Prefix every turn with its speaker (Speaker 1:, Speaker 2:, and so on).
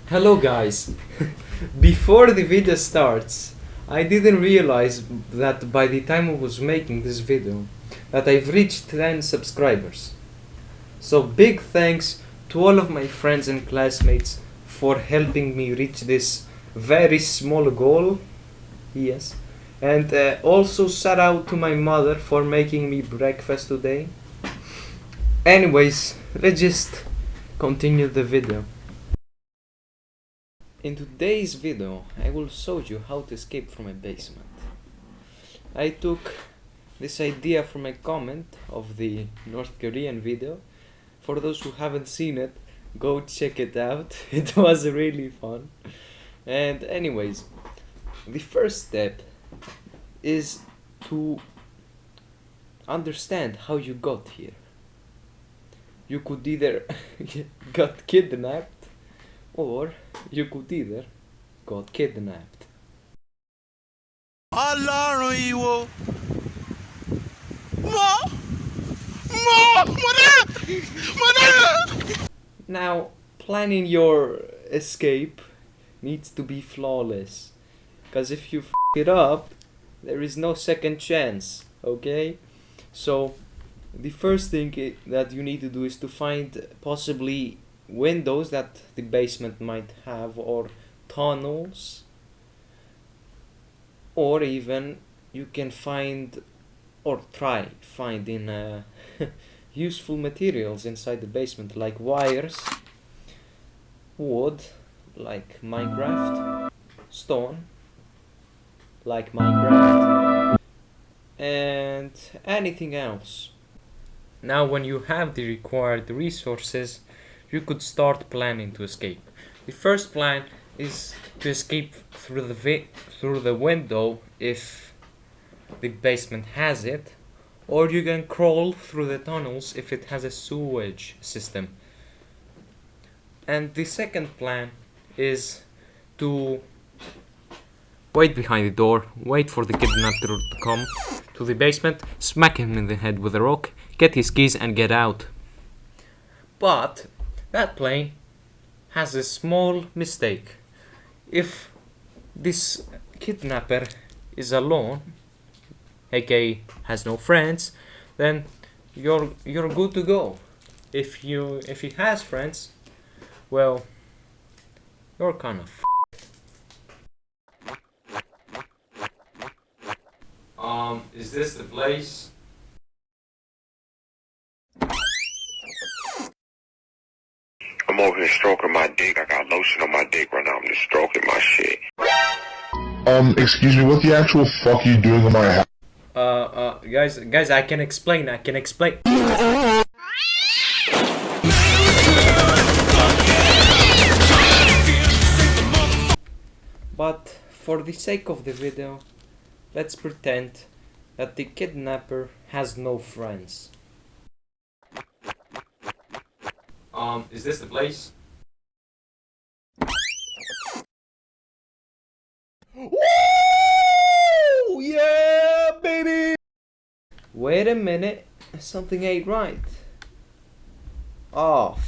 Speaker 1: Hello guys! Before the video starts, I didn't realize that by the time I was making this video that I've reached 10 subscribers. So big thanks to all of my friends and classmates for helping me reach this very small goal. Yes. And also shout out to my mother for making me breakfast today. Anyways, let's just continue the video. In today's video, I will show you how to escape from a basement. I took this idea from a comment of the North Korean video. For those who haven't seen it, go check it out. It was really fun. And anyways, the first step is to understand how you got here. You could either got kidnapped, or you could either got kidnapped.
Speaker 2: Ọlọ́run ìwọ.
Speaker 1: Now, planning your escape needs to be flawless, because if you f it up, there is no second chance, okay? So, the first thing that you need to do is to find possibly windows that the basement might have, or tunnels, or even you can find or try finding useful materials inside the basement, like wires, wood like Minecraft, stone like Minecraft, and anything else. Now when you have the required resources, you could start planning to escape. The first plan is to escape through the window if the basement has it, or you can crawl through the tunnels if it has a sewage system. And the second plan is to wait behind the door, wait for the kidnapper to come to the basement, smack him in the head with a rock, get his keys and get out. But that plan has a small mistake. If this kidnapper is alone, aka has no friends, then you're good to go. If he has friends, well, you're kind of is this the place?
Speaker 3: I'm over here stroking my dick. I got lotion on my dick right now. I'm just stroking my shit.
Speaker 4: Excuse me, what the actual fuck are you doing in my house?
Speaker 1: Guys, I can explain. But for the sake of the video, let's pretend that the kidnapper has no friends. Is this the place?
Speaker 2: Woo! Yeah, baby!
Speaker 1: Wait a minute, something ain't right. Oh,